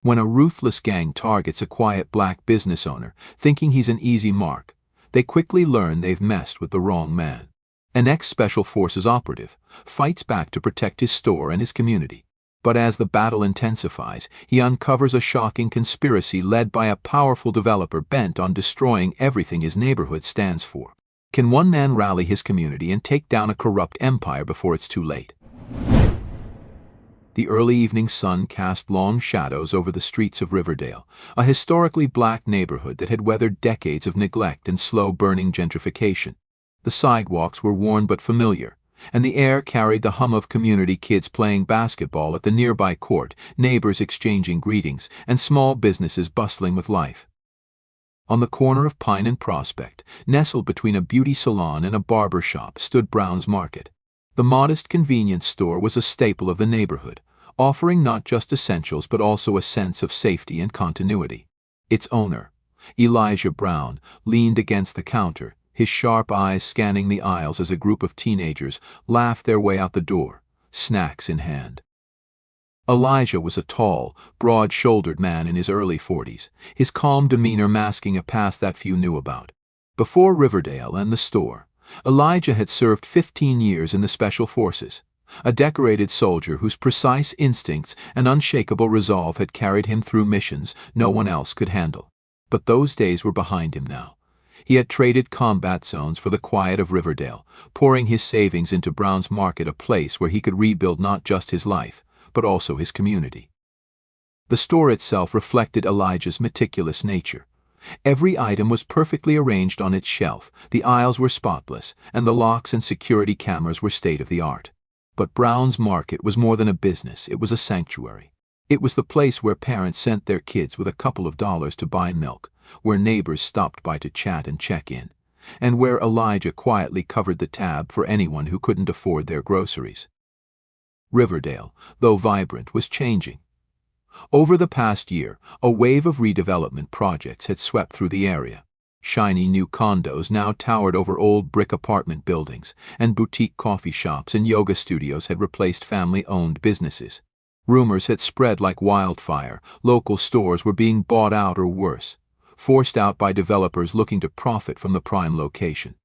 When a ruthless gang targets a quiet black business owner, thinking he's an easy mark, they quickly learn they've messed with the wrong man. An ex-Special Forces operative fights back to protect his store and his community. But as the battle intensifies, he uncovers a shocking conspiracy led by a powerful developer bent on destroying everything his neighborhood stands for. Can one man rally his community and take down a corrupt empire before it's too late? The early evening sun cast long shadows over the streets of Riverdale, a historically black neighborhood that had weathered decades of neglect and slow-burning gentrification. The sidewalks were worn but familiar, and the air carried the hum of community kids playing basketball at the nearby court, neighbors exchanging greetings, and small businesses bustling with life. On the corner of Pine and Prospect, nestled between a beauty salon and a barber shop, stood Brown's Market. The modest convenience store was a staple of the neighborhood, offering not just essentials but also a sense of safety and continuity. Its owner, Elijah Brown, leaned against the counter, his sharp eyes scanning the aisles as a group of teenagers laughed their way out the door, snacks in hand. Elijah was a tall, broad-shouldered man in his early 40s, his calm demeanor masking a past that few knew about. Before Riverdale and the store, Elijah had served 15 years in the Special Forces, a decorated soldier whose precise instincts and unshakable resolve had carried him through missions no one else could handle. But those days were behind him now. He had traded combat zones for the quiet of Riverdale, pouring his savings into Brown's Market, a place where he could rebuild not just his life, but also his community. The store itself reflected Elijah's meticulous nature. Every item was perfectly arranged on its shelf, the aisles were spotless, and the locks and security cameras were state-of-the-art. But Brown's Market was more than a business, it was a sanctuary. It was the place where parents sent their kids with a couple of dollars to buy milk, where neighbors stopped by to chat and check in, and where Elijah quietly covered the tab for anyone who couldn't afford their groceries. Riverdale, though vibrant, was changing. Over the past year, a wave of redevelopment projects had swept through the area. Shiny new condos now towered over old brick apartment buildings, and boutique coffee shops and yoga studios had replaced family-owned businesses. Rumors had spread like wildfire. Local stores were being bought out or worse, forced out by developers looking to profit from the prime location.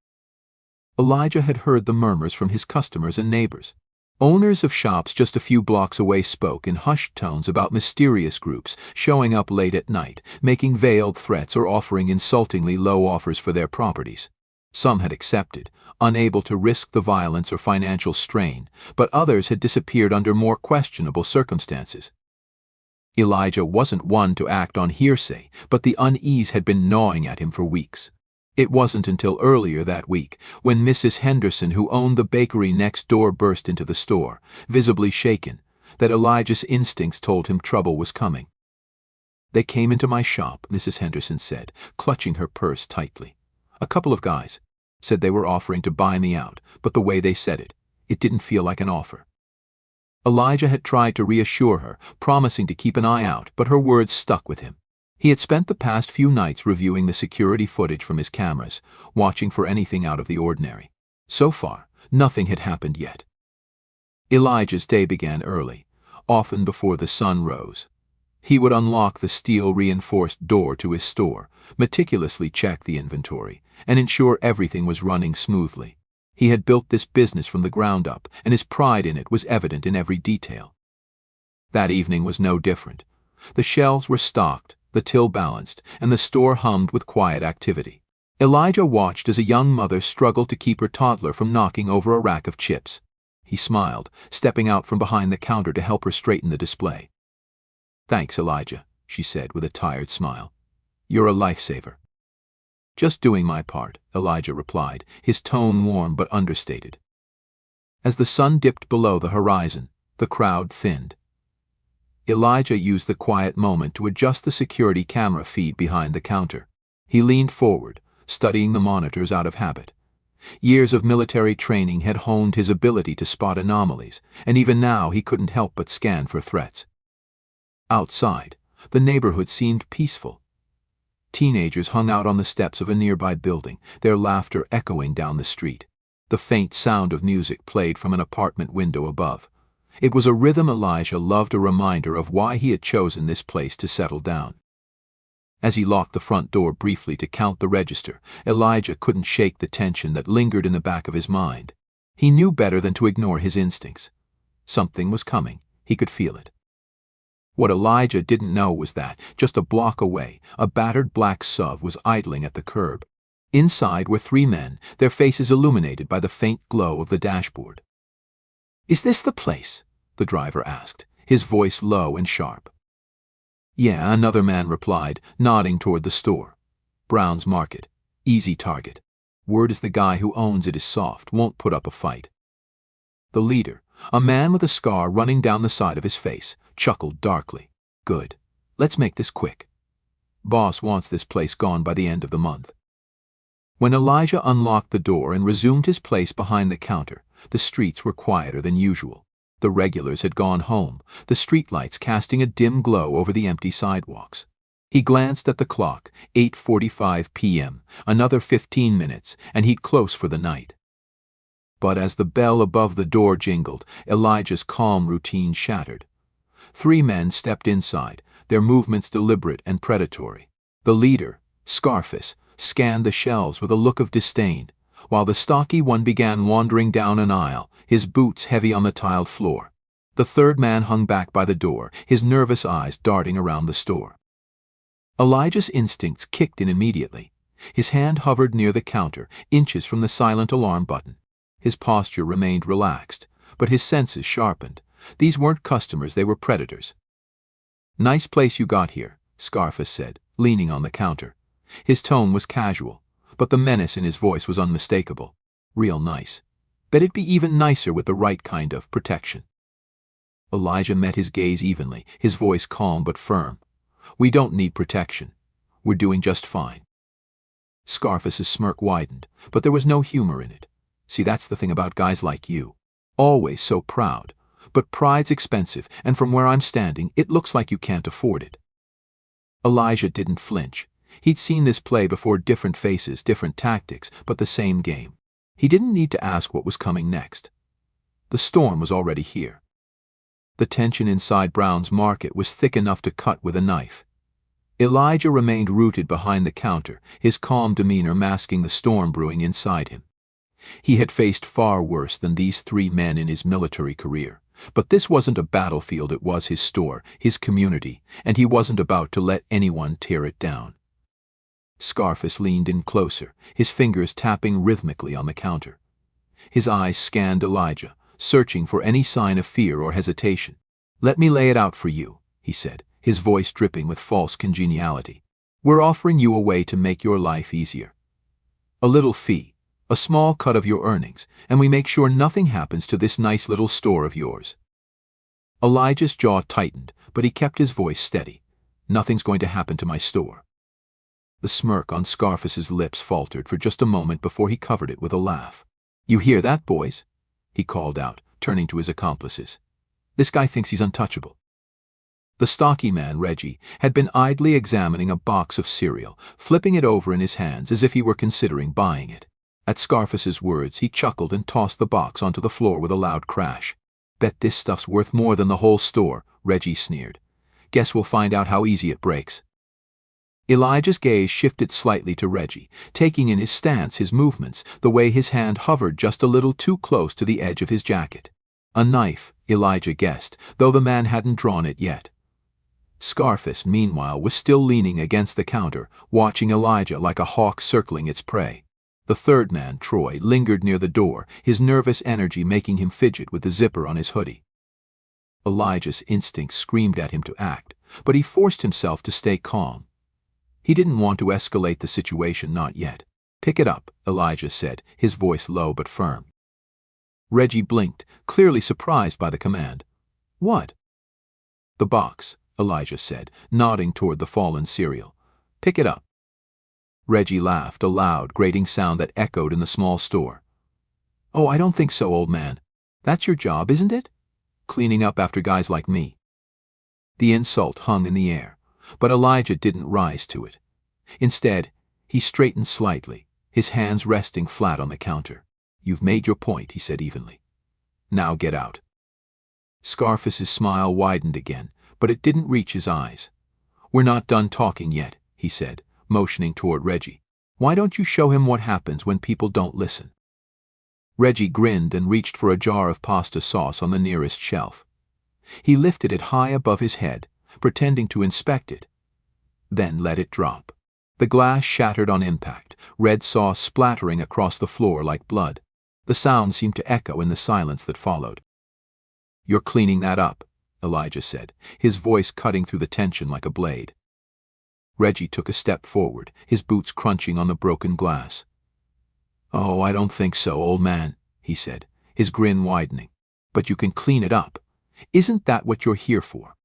Elijah had heard the murmurs from his customers and neighbors. Owners of shops just a few blocks away spoke in hushed tones about mysterious groups showing up late at night, making veiled threats or offering insultingly low offers for their properties. Some had accepted, unable to risk the violence or financial strain, but others had disappeared under more questionable circumstances. Elijah wasn't one to act on hearsay, but the unease had been gnawing at him for weeks. It wasn't until earlier that week, when Mrs. Henderson, who owned the bakery next door, burst into the store, visibly shaken, that Elijah's instincts told him trouble was coming. "They came into my shop," Mrs. Henderson said, clutching her purse tightly. "A couple of guys. Said they were offering to buy me out, but the way they said it didn't feel like an offer." Elijah had tried to reassure her, promising to keep an eye out, but her words stuck with him. He had spent the past few nights reviewing the security footage from his cameras, watching for anything out of the ordinary. So far, nothing had happened yet. Elijah's day began early, often before the sun rose. He would unlock the steel-reinforced door to his store, meticulously check the inventory, and ensure everything was running smoothly. He had built this business from the ground up, and his pride in it was evident in every detail. That evening was no different. The shelves were stocked, the till balanced, and the store hummed with quiet activity. Elijah watched as a young mother struggled to keep her toddler from knocking over a rack of chips. He smiled, stepping out from behind the counter to help her straighten the display. "Thanks, Elijah," she said with a tired smile. "You're a lifesaver." "Just doing my part," Elijah replied, his tone warm but understated. As the sun dipped below the horizon, the crowd thinned. Elijah used the quiet moment to adjust the security camera feed behind the counter. He leaned forward, studying the monitors out of habit. Years of military training had honed his ability to spot anomalies, and even now he couldn't help but scan for threats. Outside, the neighborhood seemed peaceful. Teenagers hung out on the steps of a nearby building, their laughter echoing down the street. The faint sound of music played from an apartment window above. It was a rhythm Elijah loved, a reminder of why he had chosen this place to settle down. As he locked the front door briefly to count the register, Elijah couldn't shake the tension that lingered in the back of his mind. He knew better than to ignore his instincts. Something was coming. He could feel it. What Elijah didn't know was that, just a block away, a battered black SUV was idling at the curb. Inside were three men, their faces illuminated by the faint glow of the dashboard. "Is this the place?" the driver asked, his voice low and sharp. "Yeah," another man replied, nodding toward the store. "Brown's Market. Easy target. Word is the guy who owns it is soft, won't put up a fight." The leader, a man with a scar running down the side of his face, chuckled darkly. "Good. Let's make this quick. Boss wants this place gone by the end of the month." When Elijah unlocked the door and resumed his place behind the counter, the streets were quieter than usual. The regulars had gone home, the streetlights casting a dim glow over the empty sidewalks. He glanced at the clock, 8:45 p.m., another 15 minutes, and he'd close for the night. But as the bell above the door jingled, Elijah's calm routine shattered. Three men stepped inside, their movements deliberate and predatory. The leader, Scarface, scanned the shelves with a look of disdain, while the stocky one began wandering down an aisle, his boots heavy on the tiled floor. The third man hung back by the door, his nervous eyes darting around the store. Elijah's instincts kicked in immediately. His hand hovered near the counter, inches from the silent alarm button. His posture remained relaxed, but his senses sharpened. These weren't customers, they were predators. "Nice place you got here," Scarface said, leaning on the counter. His tone was casual, but the menace in his voice was unmistakable. "Real nice. Bet it'd be even nicer with the right kind of protection." Elijah met his gaze evenly, his voice calm but firm. "We don't need protection. We're doing just fine." Scarface's smirk widened, but there was no humor in it. "See, that's the thing about guys like you. Always so proud. But pride's expensive, and from where I'm standing, it looks like you can't afford it." Elijah didn't flinch. He'd seen this play before, different faces, different tactics, but the same game. He didn't need to ask what was coming next. The storm was already here. The tension inside Brown's Market was thick enough to cut with a knife. Elijah remained rooted behind the counter, his calm demeanor masking the storm brewing inside him. He had faced far worse than these three men in his military career. But this wasn't a battlefield, it was his store, his community, and he wasn't about to let anyone tear it down. Scarface leaned in closer, his fingers tapping rhythmically on the counter. His eyes scanned Elijah, searching for any sign of fear or hesitation. "Let me lay it out for you," he said, his voice dripping with false congeniality. "We're offering you a way to make your life easier. A little fee, a small cut of your earnings, and we make sure nothing happens to this nice little store of yours." Elijah's jaw tightened, but he kept his voice steady. "Nothing's going to happen to my store." The smirk on Scarface's lips faltered for just a moment before he covered it with a laugh. "You hear that, boys?" he called out, turning to his accomplices. "This guy thinks he's untouchable." The stocky man, Reggie, had been idly examining a box of cereal, flipping it over in his hands as if he were considering buying it. At Scarface's words, he chuckled and tossed the box onto the floor with a loud crash. "Bet this stuff's worth more than the whole store," Reggie sneered. "Guess we'll find out how easy it breaks." Elijah's gaze shifted slightly to Reggie, taking in his stance, his movements, the way his hand hovered just a little too close to the edge of his jacket. A knife, Elijah guessed, though the man hadn't drawn it yet. Scarface, meanwhile, was still leaning against the counter, watching Elijah like a hawk circling its prey. The third man, Troy, lingered near the door, his nervous energy making him fidget with the zipper on his hoodie. Elijah's instincts screamed at him to act, but he forced himself to stay calm. He didn't want to escalate the situation, not yet. "Pick it up," Elijah said, his voice low but firm. Reggie blinked, clearly surprised by the command. "What?" "The box," Elijah said, nodding toward the fallen cereal. "Pick it up." Reggie laughed, a loud, grating sound that echoed in the small store. "Oh, I don't think so, old man. That's your job, isn't it? Cleaning up after guys like me." The insult hung in the air, but Elijah didn't rise to it. Instead, he straightened slightly, his hands resting flat on the counter. "You've made your point," he said evenly. "Now get out." Scarface's smile widened again, but it didn't reach his eyes. "We're not done talking yet," he said, motioning toward Reggie. "Why don't you show him what happens when people don't listen?" Reggie grinned and reached for a jar of pasta sauce on the nearest shelf. He lifted it high above his head, pretending to inspect it, then let it drop. The glass shattered on impact, red sauce splattering across the floor like blood. The sound seemed to echo in the silence that followed. "You're cleaning that up," Elijah said, his voice cutting through the tension like a blade. Reggie took a step forward, his boots crunching on the broken glass. "Oh, I don't think so, old man," he said, his grin widening. "But you can clean it up. Isn't that what you're here for?"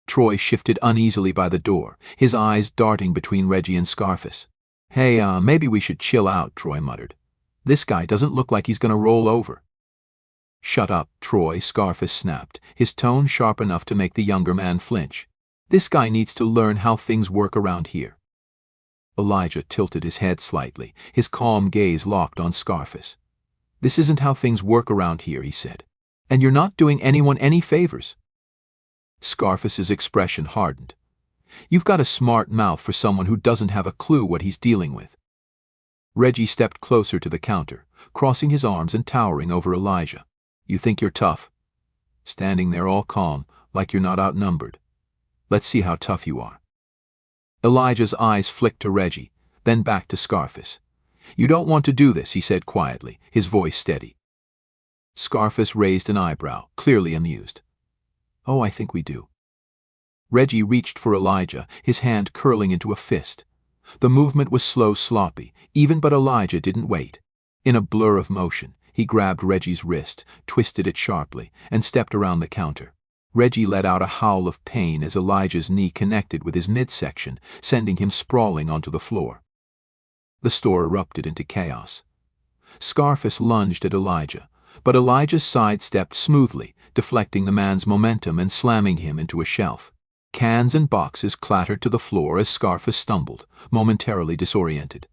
Troy shifted uneasily by the door, his eyes darting between Reggie and Scarface. "Hey, maybe we should chill out," Troy muttered. "This guy doesn't look like he's gonna roll over." "Shut up, Troy," Scarface snapped, his tone sharp enough to make the younger man flinch. "This guy needs to learn how things work around here." Elijah tilted his head slightly, his calm gaze locked on Scarface. "This isn't how things work around here," he said. "And you're not doing anyone any favors." Scarface's expression hardened. "You've got a smart mouth for someone who doesn't have a clue what he's dealing with." Reggie stepped closer to the counter, crossing his arms and towering over Elijah. "You think you're tough? Standing there all calm, like you're not outnumbered. Let's see how tough you are." Elijah's eyes flicked to Reggie, then back to Scarface. "You don't want to do this," he said quietly, his voice steady. Scarface raised an eyebrow, clearly amused. "Oh, I think we do." Reggie reached for Elijah, his hand curling into a fist. The movement was slow, sloppy, even but Elijah didn't wait. In a blur of motion, he grabbed Reggie's wrist, twisted it sharply, and stepped around the counter. Reggie let out a howl of pain as Elijah's knee connected with his midsection, sending him sprawling onto the floor. The store erupted into chaos. Scarface lunged at Elijah, but Elijah sidestepped smoothly, deflecting the man's momentum and slamming him into a shelf. Cans and boxes clattered to the floor as Scarface stumbled, momentarily disoriented.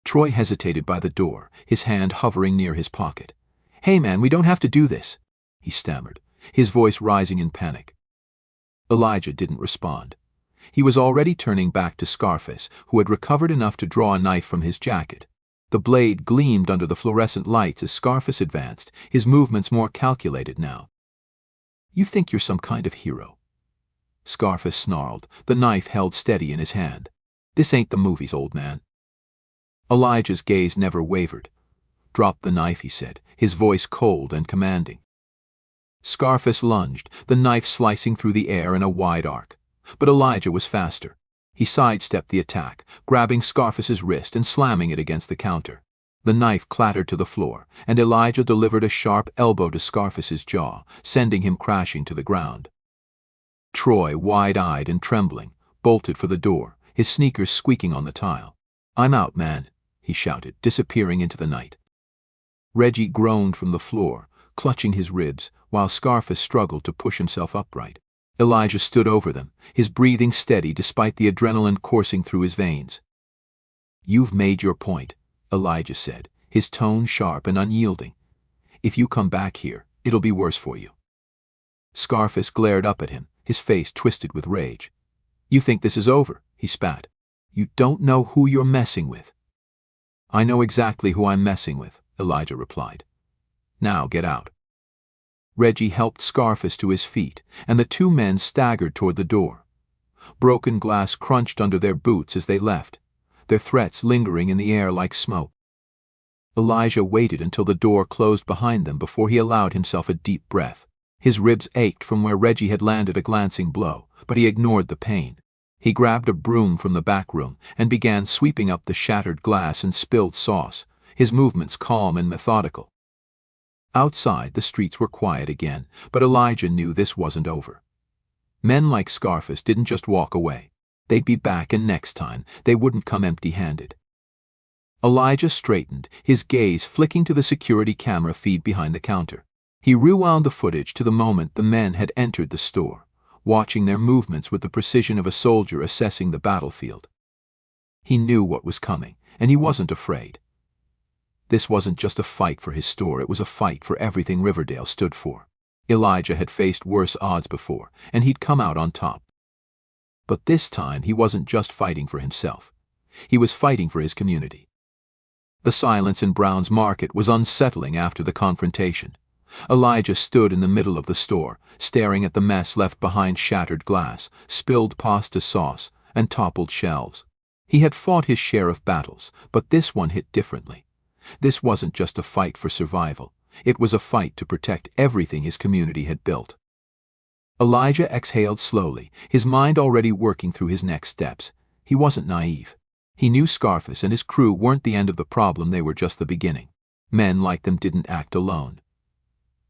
Troy hesitated by the door, his hand hovering near his pocket. "Hey man, we don't have to do this," he stammered, his voice rising in panic. Elijah didn't respond. He was already turning back to Scarface, who had recovered enough to draw a knife from his jacket. The blade gleamed under the fluorescent lights as Scarface advanced, his movements more calculated now. "You think you're some kind of hero?" Scarface snarled, the knife held steady in his hand. "This ain't the movies, old man." Elijah's gaze never wavered. "Drop the knife," he said, his voice cold and commanding. Scarface lunged, the knife slicing through the air in a wide arc. But Elijah was faster. He sidestepped the attack, grabbing Scarface's wrist and slamming it against the counter. The knife clattered to the floor, and Elijah delivered a sharp elbow to Scarface's jaw, sending him crashing to the ground. Troy, wide-eyed and trembling, bolted for the door, his sneakers squeaking on the tile. "I'm out, man," he shouted, disappearing into the night. Reggie groaned from the floor, clutching his ribs, while Scarface struggled to push himself upright. Elijah stood over them, his breathing steady despite the adrenaline coursing through his veins. "You've made your point," Elijah said, his tone sharp and unyielding. "If you come back here, it'll be worse for you." Scarface glared up at him, his face twisted with rage. "You think this is over?" he spat. "You don't know who you're messing with." "I know exactly who I'm messing with," Elijah replied. "Now get out." Reggie helped Scarface to his feet, and the two men staggered toward the door. Broken glass crunched under their boots as they left, their threats lingering in the air like smoke. Elijah waited until the door closed behind them before he allowed himself a deep breath. His ribs ached from where Reggie had landed a glancing blow, but he ignored the pain. He grabbed a broom from the back room and began sweeping up the shattered glass and spilled sauce, his movements calm and methodical. Outside, the streets were quiet again, but Elijah knew this wasn't over. Men like Scarface didn't just walk away. They'd be back, and next time, they wouldn't come empty-handed. Elijah straightened, his gaze flicking to the security camera feed behind the counter. He rewound the footage to the moment the men had entered the store, watching their movements with the precision of a soldier assessing the battlefield. He knew what was coming, and he wasn't afraid. This wasn't just a fight for his store, it was a fight for everything Riverdale stood for. Elijah had faced worse odds before, and he'd come out on top. But this time he wasn't just fighting for himself. He was fighting for his community. The silence in Brown's Market was unsettling after the confrontation. Elijah stood in the middle of the store, staring at the mess left behind shattered glass, spilled pasta sauce, and toppled shelves. He had fought his share of battles, but this one hit differently. This wasn't just a fight for survival. It was a fight to protect everything his community had built. Elijah exhaled slowly, his mind already working through his next steps. He wasn't naive. He knew Scarface and his crew weren't the end of the problem, they were just the beginning. Men like them didn't act alone.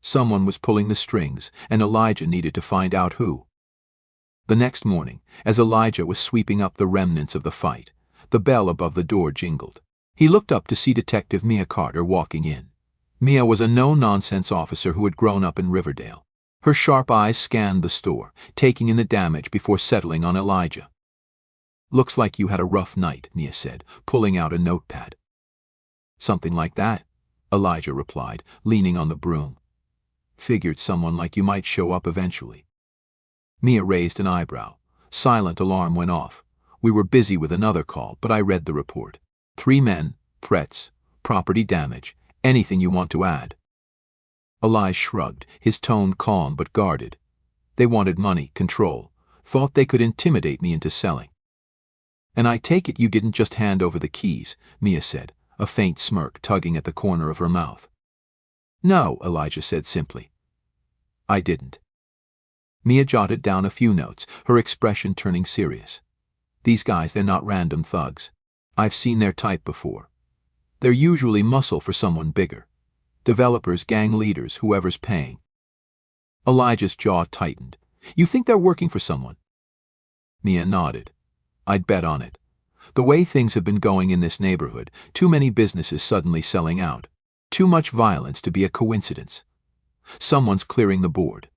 Someone was pulling the strings, and Elijah needed to find out who. The next morning, as Elijah was sweeping up the remnants of the fight, the bell above the door jingled. He looked up to see Detective Mia Carter walking in. Mia was a no-nonsense officer who had grown up in Riverdale. Her sharp eyes scanned the store, taking in the damage before settling on Elijah. "Looks like you had a rough night," Mia said, pulling out a notepad. "Something like that," Elijah replied, leaning on the broom. "Figured someone like you might show up eventually." Mia raised an eyebrow. Silent alarm went off. We were busy with another call, but I read the report. 3 men, threats, property damage, anything you want to add. Elijah shrugged, his tone calm but guarded. "They wanted money, control, thought they could intimidate me into selling." "And I take it you didn't just hand over the keys," Mia said, a faint smirk tugging at the corner of her mouth. "No," Elijah said simply. "I didn't." Mia jotted down a few notes, her expression turning serious. "These guys, they're not random thugs. I've seen their type before. They're usually muscle for someone bigger. Developers, gang leaders, whoever's paying." Elijah's jaw tightened. "You think they're working for someone?" Mia nodded. "I'd bet on it. The way things have been going in this neighborhood, too many businesses suddenly selling out. Too much violence to be a coincidence. Someone's clearing the board."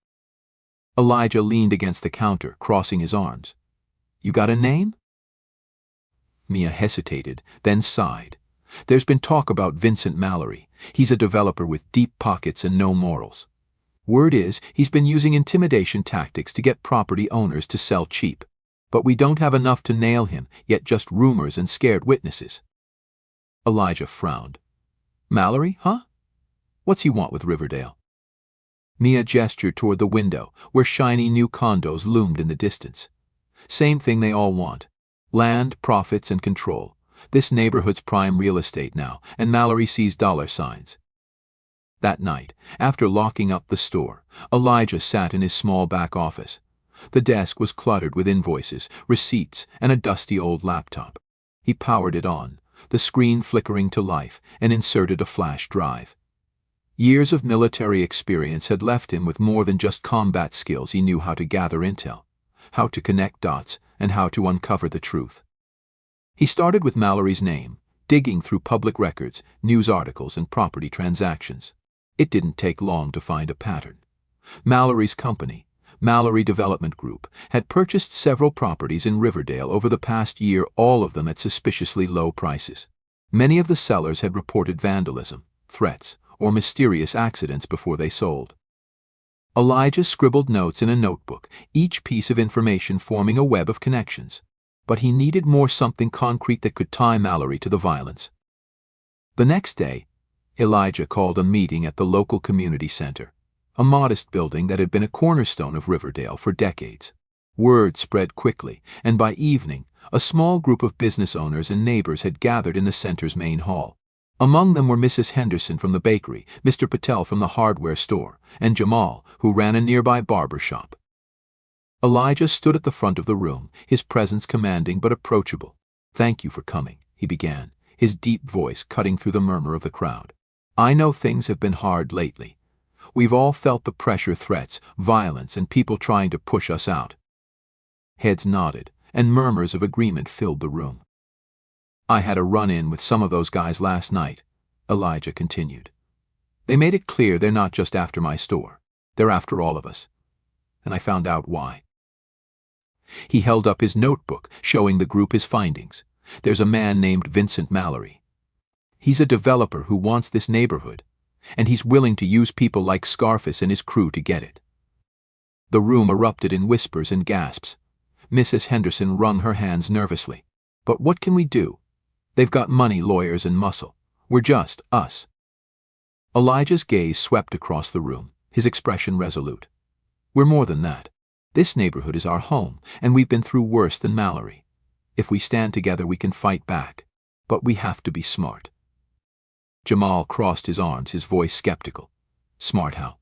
Elijah leaned against the counter, crossing his arms. "You got a name?" Mia hesitated, then sighed. "There's been talk about Vincent Mallory. He's a developer with deep pockets and no morals. Word is, he's been using intimidation tactics to get property owners to sell cheap. But we don't have enough to nail him, yet just rumors and scared witnesses." Elijah frowned. "Mallory, huh? What's he want with Riverdale?" Mia gestured toward the window, where shiny new condos loomed in the distance. "Same thing they all want. Land, profits, and control. This neighborhood's prime real estate now, and Mallory sees dollar signs." That night, after locking up the store, Elijah sat in his small back office. The desk was cluttered with invoices, receipts, and a dusty old laptop. He powered it on, the screen flickering to life, and inserted a flash drive. Years of military experience had left him with more than just combat skills. He knew how to gather intel, how to connect dots, and how to uncover the truth. He started with Mallory's name, digging through public records, news articles, and property transactions. It didn't take long to find a pattern. Mallory's company, Mallory Development Group, had purchased several properties in Riverdale over the past year, all of them at suspiciously low prices. Many of the sellers had reported vandalism, threats, or mysterious accidents before they sold. Elijah scribbled notes in a notebook, each piece of information forming a web of connections. But he needed more, something concrete that could tie Mallory to the violence. The next day, Elijah called a meeting at the local community center, a modest building that had been a cornerstone of Riverdale for decades. Word spread quickly, and by evening, a small group of business owners and neighbors had gathered in the center's main hall. Among them were Mrs. Henderson from the bakery, Mr. Patel from the hardware store, and Jamal, who ran a nearby barber shop. Elijah stood at the front of the room, his presence commanding but approachable. "Thank you for coming," he began, his deep voice cutting through the murmur of the crowd. "I know things have been hard lately. We've all felt the pressure, threats, violence, and people trying to push us out." Heads nodded, and murmurs of agreement filled the room. "I had a run-in with some of those guys last night," Elijah continued. "They made it clear they're not just after my store. They're after all of us. And I found out why." He held up his notebook, showing the group his findings. "There's a man named Vincent Mallory. He's a developer who wants this neighborhood. and he's willing to use people like Scarface and his crew to get it." The room erupted in whispers and gasps. Mrs. Henderson wrung her hands nervously. "But what can we do? They've got money, lawyers, and muscle. We're just us." Elijah's gaze swept across the room, his expression resolute. "We're more than that. This neighborhood is our home, and we've been through worse than Mallory. If we stand together, we can fight back. But we have to be smart." Jamal crossed his arms, his voice skeptical. "Smart how?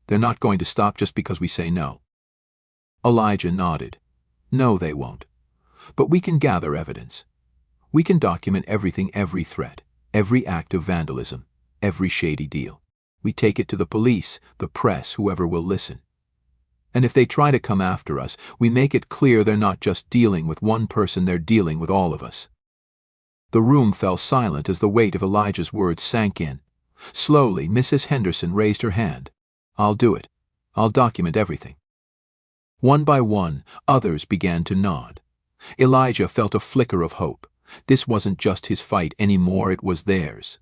They're not going to stop just because we say no." Elijah nodded. "No, they won't. But we can gather evidence. We can document everything, every threat, every act of vandalism, every shady deal. We take it to the police, the press, whoever will listen. And if they try to come after us, we make it clear they're not just dealing with one person, they're dealing with all of us." The room fell silent as the weight of Elijah's words sank in. Slowly, Mrs. Henderson raised her hand. "I'll do it. I'll document everything." One by one, others began to nod. Elijah felt a flicker of hope. This wasn't just his fight anymore, it was theirs.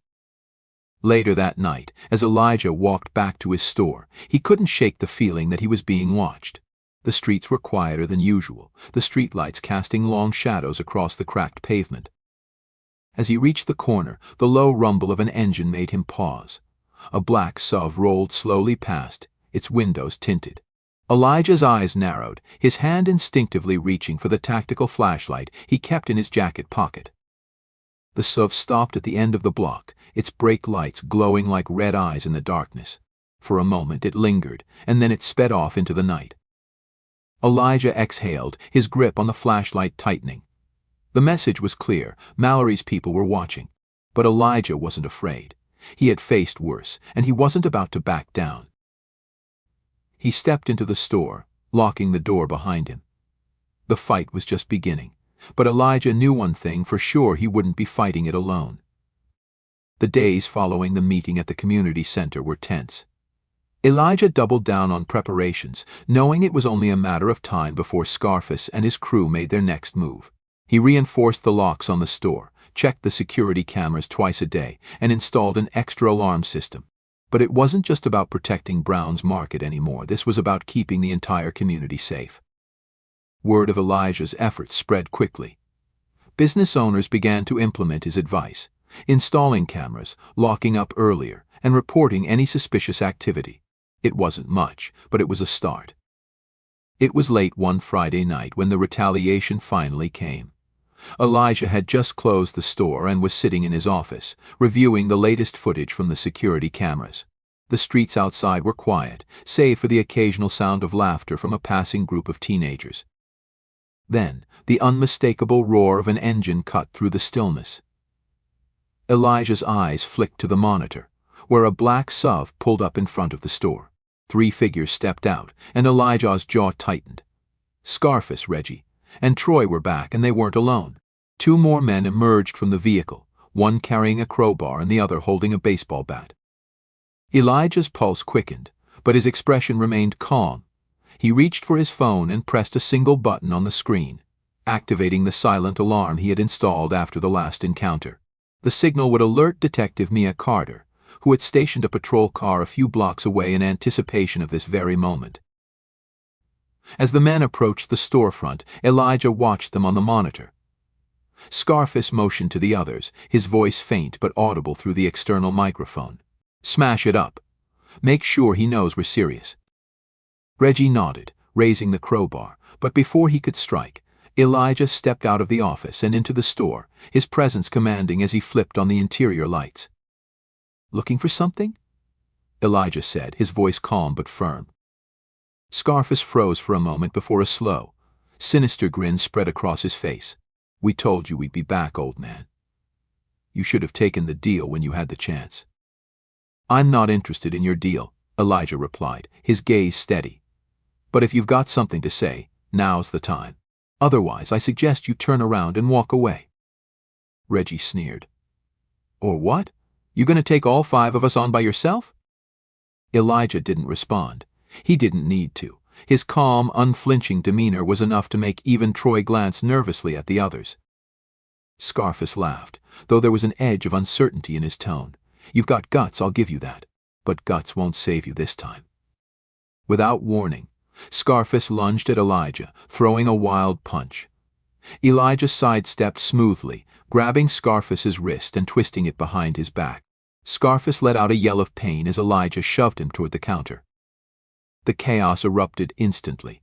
Later that night, as Elijah walked back to his store, he couldn't shake the feeling that he was being watched. The streets were quieter than usual, the streetlights casting long shadows across the cracked pavement. As he reached the corner, the low rumble of an engine made him pause. A black SUV rolled slowly past, its windows tinted. Elijah's eyes narrowed, his hand instinctively reaching for the tactical flashlight he kept in his jacket pocket. The SUV stopped at the end of the block, its brake lights glowing like red eyes in the darkness. For a moment it lingered, and then it sped off into the night. Elijah exhaled, his grip on the flashlight tightening. The message was clear: Mallory's people were watching. But Elijah wasn't afraid. He had faced worse, and he wasn't about to back down. He stepped into the store, locking the door behind him. The fight was just beginning, but Elijah knew one thing for sure: he wouldn't be fighting it alone. The days following the meeting at the community center were tense. Elijah doubled down on preparations, knowing it was only a matter of time before Scarface and his crew made their next move. He reinforced the locks on the store, checked the security cameras twice a day, and installed an extra alarm system. But it wasn't just about protecting Brown's Market anymore. This was about keeping the entire community safe. Word of Elijah's efforts spread quickly. Business owners began to implement his advice, installing cameras, locking up earlier, and reporting any suspicious activity. It wasn't much, but it was a start. It was late one Friday night when the retaliation finally came. Elijah had just closed the store and was sitting in his office, reviewing the latest footage from the security cameras. The streets outside were quiet, save for the occasional sound of laughter from a passing group of teenagers. Then, the unmistakable roar of an engine cut through the stillness. Elijah's eyes flicked to the monitor, where a black SUV pulled up in front of the store. 3 figures stepped out, and Elijah's jaw tightened. Scarface, Reggie, and Troy were back, and they weren't alone. 2 more men emerged from the vehicle, one carrying a crowbar and the other holding a baseball bat. Elijah's pulse quickened, but his expression remained calm. He reached for his phone and pressed a single button on the screen, activating the silent alarm he had installed after the last encounter. The signal would alert Detective Mia Carter, who had stationed a patrol car a few blocks away in anticipation of this very moment. As the men approached the storefront, Elijah watched them on the monitor. Scarface motioned to the others, his voice faint but audible through the external microphone. "Smash it up. Make sure he knows we're serious." Reggie nodded, raising the crowbar, but before he could strike, Elijah stepped out of the office and into the store, his presence commanding as he flipped on the interior lights. "Looking for something?" Elijah said, his voice calm but firm. Scarface froze for a moment before a slow, sinister grin spread across his face. "We told you we'd be back, old man. You should have taken the deal when you had the chance." "I'm not interested in your deal," Elijah replied, his gaze steady. "But if you've got something to say, now's the time. Otherwise, I suggest you turn around and walk away." Reggie sneered. "Or what? You gonna take all 5 of us on by yourself?" Elijah didn't respond. He didn't need to. His calm, unflinching demeanor was enough to make even Troy glance nervously at the others. Scarface laughed, though there was an edge of uncertainty in his tone. "You've got guts, I'll give you that. but guts won't save you this time. Without warning, Scarface lunged at Elijah, throwing a wild punch. Elijah sidestepped smoothly, grabbing Scarface's wrist and twisting it behind his back. Scarface let out a yell of pain as Elijah shoved him toward the counter. The chaos erupted instantly.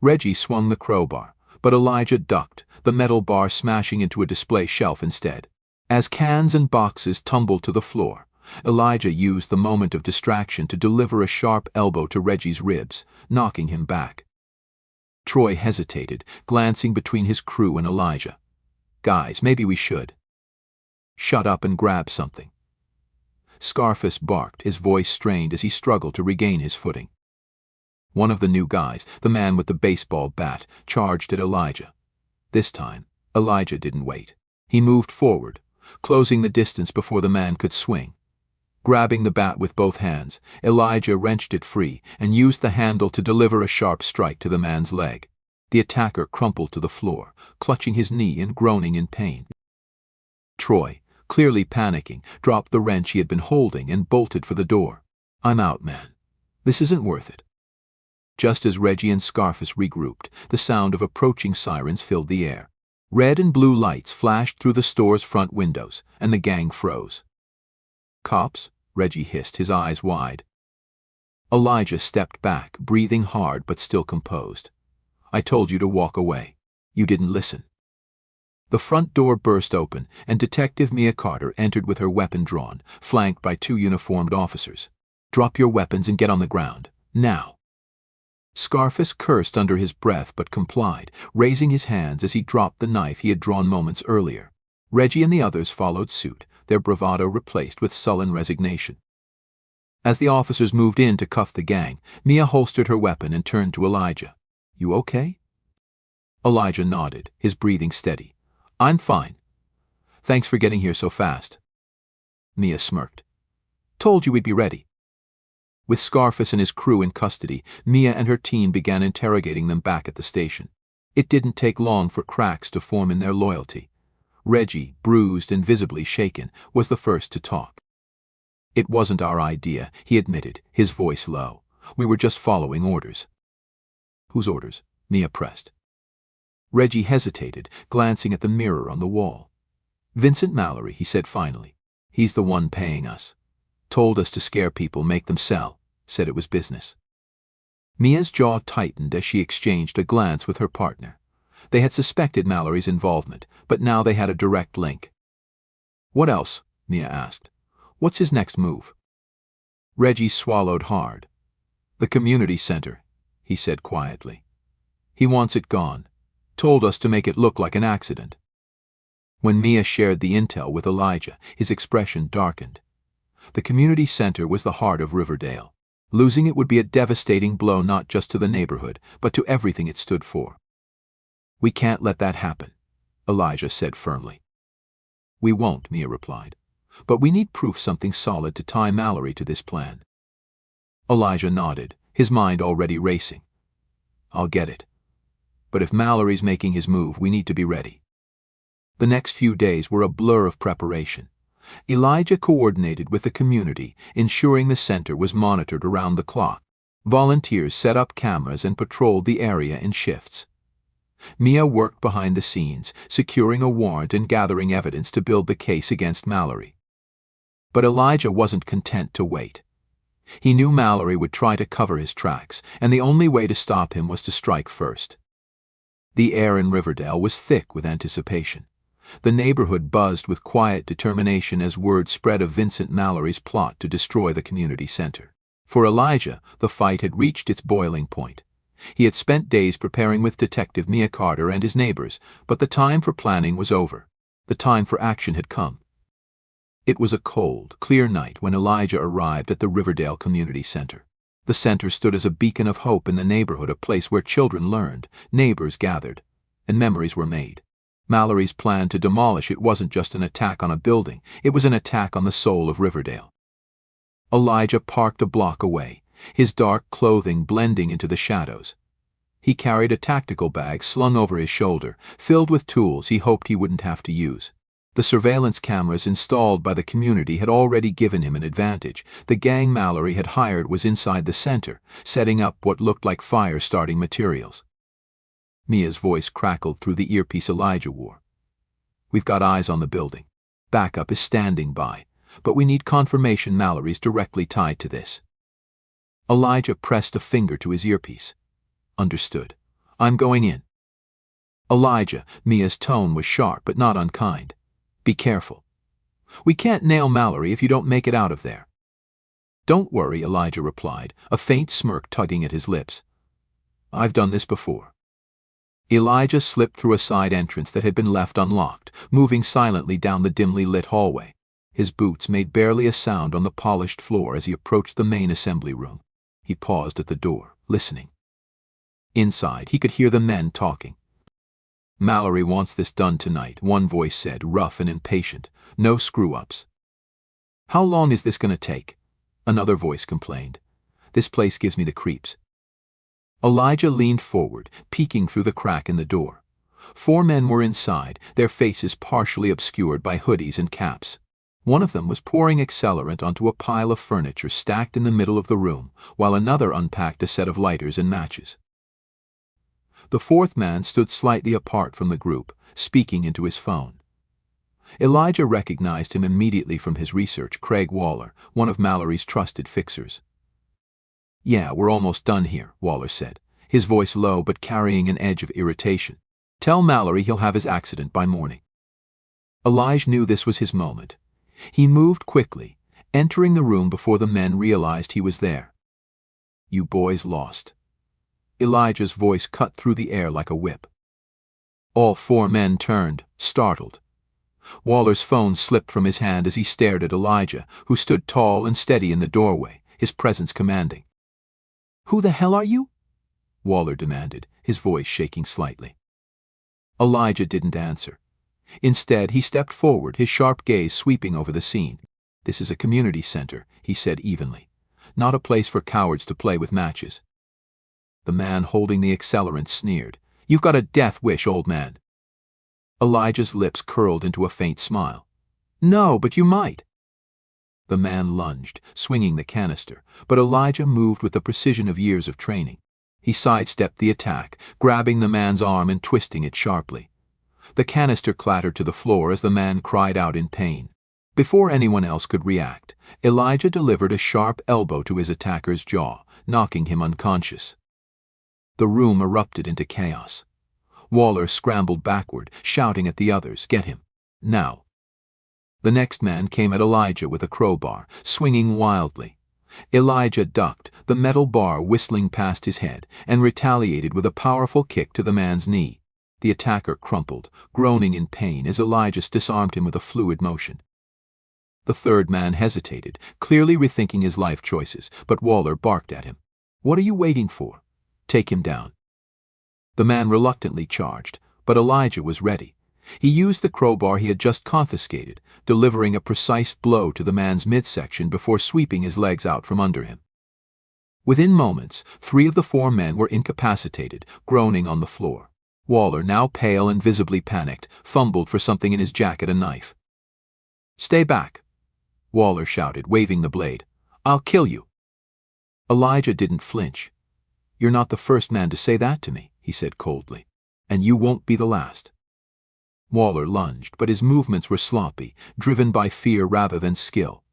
Reggie swung the crowbar, but Elijah ducked, the metal bar smashing into a display shelf instead. As cans and boxes tumbled to the floor, Elijah used the moment of distraction to deliver a sharp elbow to Reggie's ribs, knocking him back. Troy hesitated, glancing between his crew and Elijah. "Guys, maybe we should." "Shut up and grab something." Scarface barked, his voice strained as he struggled to regain his footing. One of the new guys, the man with the baseball bat, charged at Elijah. This time, Elijah didn't wait. He moved forward, closing the distance before the man could swing. Grabbing the bat with both hands, Elijah wrenched it free and used the handle to deliver a sharp strike to the man's leg. The attacker crumpled to the floor, clutching his knee and groaning in pain. Troy, clearly panicking, dropped the wrench he had been holding and bolted for the door. "I'm out, man. This isn't worth it." Just as Reggie and Scarface regrouped, the sound of approaching sirens filled the air. Red and blue lights flashed through the store's front windows, and the gang froze. "Cops?" Reggie hissed, his eyes wide. Elijah stepped back, breathing hard but still composed. "I told you to walk away. You didn't listen." The front door burst open, and Detective Mia Carter entered with her weapon drawn, flanked by 2 uniformed officers. "Drop your weapons and get on the ground. Now." Scarface cursed under his breath but complied, raising his hands as he dropped the knife he had drawn moments earlier. Reggie and the others followed suit, their bravado replaced with sullen resignation. As the officers moved in to cuff the gang, Mia holstered her weapon and turned to Elijah. "You okay?" Elijah nodded, his breathing steady. "I'm fine. Thanks for getting here so fast." Mia smirked. "Told you we'd be ready." With Scarface and his crew in custody, Mia and her team began interrogating them back at the station. It didn't take long for cracks to form in their loyalty. Reggie, bruised and visibly shaken, was the first to talk. "It wasn't our idea," he admitted, his voice low. "We were just following orders." "Whose orders?" Mia pressed. Reggie hesitated, glancing at the mirror on the wall. "Vincent Mallory," he said finally. "He's the one paying us. Told us to scare people, make them sell. Said it was business." Mia's jaw tightened as she exchanged a glance with her partner. They had suspected Mallory's involvement, but now they had a direct link. "What else?" Mia asked. "What's his next move?" Reggie swallowed hard. "The community center," he said quietly. "He wants it gone. Told us to make it look like an accident." When Mia shared the intel with Elijah, his expression darkened. The community center was the heart of Riverdale. Losing it would be a devastating blow not just to the neighborhood, but to everything it stood for. "We can't let that happen," Elijah said firmly. "We won't," Mia replied. "But we need proof, something solid to tie Mallory to this plan." Elijah nodded, his mind already racing. "I'll get it. But if Mallory's making his move, we need to be ready." The next few days were a blur of preparation. Elijah coordinated with the community, ensuring the center was monitored around the clock. Volunteers set up cameras and patrolled the area in shifts. Mia worked behind the scenes, securing a warrant and gathering evidence to build the case against Mallory. But Elijah wasn't content to wait. He knew Mallory would try to cover his tracks, and the only way to stop him was to strike first. The air in Riverdale was thick with anticipation. The neighborhood buzzed with quiet determination as word spread of Vincent Mallory's plot to destroy the community center. For Elijah, the fight had reached its boiling point. He had spent days preparing with Detective Mia Carter and his neighbors, but the time for planning was over. The time for action had come. It was a cold, clear night when Elijah arrived at the Riverdale Community Center. The center stood as a beacon of hope in the neighborhood, a place where children learned, neighbors gathered, and memories were made. Mallory's plan to demolish it wasn't just an attack on a building, it was an attack on the soul of Riverdale. Elijah parked a block away, his dark clothing blending into the shadows. He carried a tactical bag slung over his shoulder, filled with tools he hoped he wouldn't have to use. The surveillance cameras installed by the community had already given him an advantage. The gang Mallory had hired was inside the center, setting up what looked like fire-starting materials. Mia's voice crackled through the earpiece Elijah wore. "We've got eyes on the building. Backup is standing by, but we need confirmation Mallory's directly tied to this." Elijah pressed a finger to his earpiece. "Understood. I'm going in." "Elijah," Mia's tone was sharp but not unkind. "Be careful. We can't nail Mallory if you don't make it out of there." "Don't worry," Elijah replied, a faint smirk tugging at his lips. "I've done this before." Elijah slipped through a side entrance that had been left unlocked, moving silently down the dimly lit hallway. His boots made barely a sound on the polished floor as he approached the main assembly room. He paused at the door, listening. Inside, he could hear the men talking. "Mallory wants this done tonight," one voice said, rough and impatient. "No screw-ups." "How long is this going to take?" Another voice complained. "This place gives me the creeps." Elijah leaned forward, peeking through the crack in the door. 4 men were inside, their faces partially obscured by hoodies and caps. One of them was pouring accelerant onto a pile of furniture stacked in the middle of the room, while another unpacked a set of lighters and matches. The 4th man stood slightly apart from the group, speaking into his phone. Elijah recognized him immediately from his research, Craig Waller, one of Mallory's trusted fixers. "Yeah, we're almost done here," Waller said, his voice low but carrying an edge of irritation. "Tell Mallory he'll have his accident by morning." Elijah knew this was his moment. He moved quickly, entering the room before the men realized he was there. "You boys lost." Elijah's voice cut through the air like a whip. All 4 men turned, startled. Waller's phone slipped from his hand as he stared at Elijah, who stood tall and steady in the doorway, his presence commanding. "Who the hell are you?" Waller demanded, his voice shaking slightly. Elijah didn't answer. Instead, he stepped forward, his sharp gaze sweeping over the scene. "This is a community center," he said evenly. "Not a place for cowards to play with matches." The man holding the accelerant sneered. "You've got a death wish, old man." Elijah's lips curled into a faint smile. "No, but you might." The man lunged, swinging the canister, but Elijah moved with the precision of years of training. He sidestepped the attack, grabbing the man's arm and twisting it sharply. The canister clattered to the floor as the man cried out in pain. Before anyone else could react, Elijah delivered a sharp elbow to his attacker's jaw, knocking him unconscious. The room erupted into chaos. Waller scrambled backward, shouting at the others, "Get him! Now!" The next man came at Elijah with a crowbar, swinging wildly. Elijah ducked, the metal bar whistling past his head, and retaliated with a powerful kick to the man's knee. The attacker crumpled, groaning in pain as Elijah disarmed him with a fluid motion. The 3rd man hesitated, clearly rethinking his life choices, but Waller barked at him. "What are you waiting for? Take him down." The man reluctantly charged, but Elijah was ready. He used the crowbar he had just confiscated, delivering a precise blow to the man's midsection before sweeping his legs out from under him. Within moments, 3 of the 4 men were incapacitated, groaning on the floor. Waller, now pale and visibly panicked, fumbled for something in his jacket, a knife. "Stay back," Waller shouted, waving the blade. "I'll kill you." Elijah didn't flinch. "You're not the first man to say that to me," he said coldly. "And you won't be the last." Waller lunged, but his movements were sloppy, driven by fear rather than skill.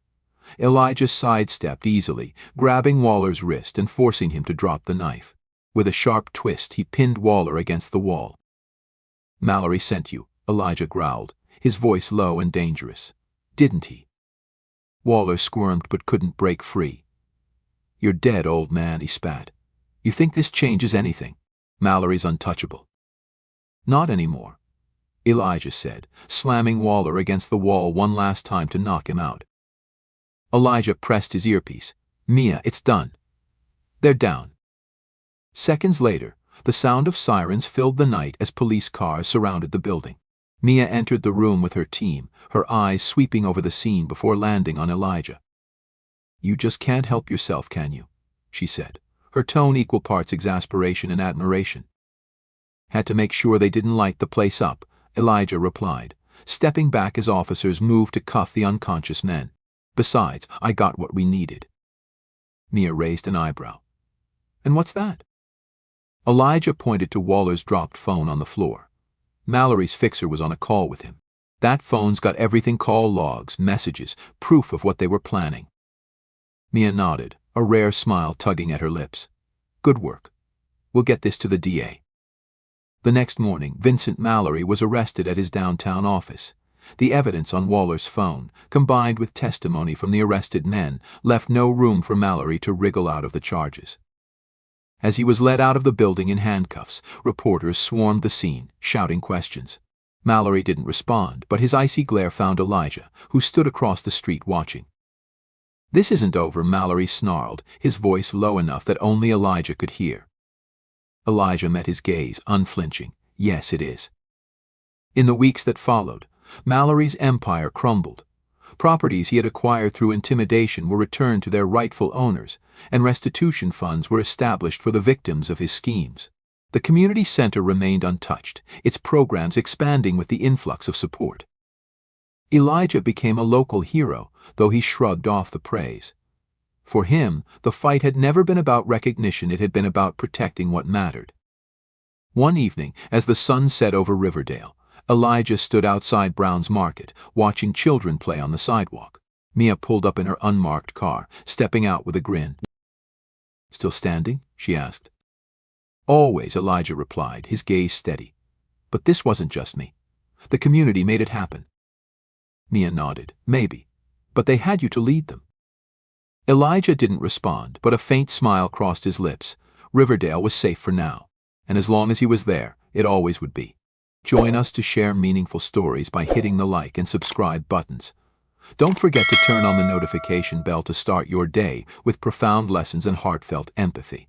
Elijah sidestepped easily, grabbing Waller's wrist and forcing him to drop the knife. With a sharp twist, he pinned Waller against the wall. "Mallory sent you," Elijah growled, his voice low and dangerous. "Didn't he?" Waller squirmed but couldn't break free. "You're dead, old man," he spat. "You think this changes anything? Mallory's untouchable." "Not anymore," Elijah said, slamming Waller against the wall one last time to knock him out. Elijah pressed his earpiece. "Mia, it's done." "They're down." Seconds later, the sound of sirens filled the night as police cars surrounded the building. Mia entered the room with her team, her eyes sweeping over the scene before landing on Elijah. "You just can't help yourself, can you?" she said, her tone equal parts exasperation and admiration. "Had to make sure they didn't light the place up," Elijah replied, stepping back as officers moved to cuff the unconscious men. Besides, I got what we needed. Mia raised an eyebrow. And what's that? Elijah pointed to Waller's dropped phone on the floor. Mallory's fixer was on a call with him. That phone's got everything: call logs, messages, proof of what they were planning. Mia nodded, a rare smile tugging at her lips. Good work. We'll get this to the DA. The next morning, Vincent Mallory was arrested at his downtown office. The evidence on Waller's phone, combined with testimony from the arrested men, left no room for Mallory to wriggle out of the charges. As he was led out of the building in handcuffs, reporters swarmed the scene, shouting questions. Mallory didn't respond, but his icy glare found Elijah, who stood across the street watching. This isn't over, Mallory snarled, his voice low enough that only Elijah could hear. Elijah met his gaze, unflinching. Yes, it is. In the weeks that followed, Mallory's empire crumbled. Properties he had acquired through intimidation were returned to their rightful owners, and restitution funds were established for the victims of his schemes. The community center remained untouched, its programs expanding with the influx of support. Elijah became a local hero, though he shrugged off the praise. For him, the fight had never been about recognition, it had been about protecting what mattered. One evening, as the sun set over Riverdale, Elijah stood outside Brown's Market, watching children play on the sidewalk. Mia pulled up in her unmarked car, stepping out with a grin. Still standing? She asked. Always, Elijah replied, his gaze steady. But this wasn't just me. The community made it happen. Mia nodded. Maybe. But they had you to lead them. Elijah didn't respond, but a faint smile crossed his lips. Riverdale was safe for now, and as long as he was there, it always would be. Join us to share meaningful stories by hitting the like and subscribe buttons. Don't forget to turn on the notification bell to start your day with profound lessons and heartfelt empathy.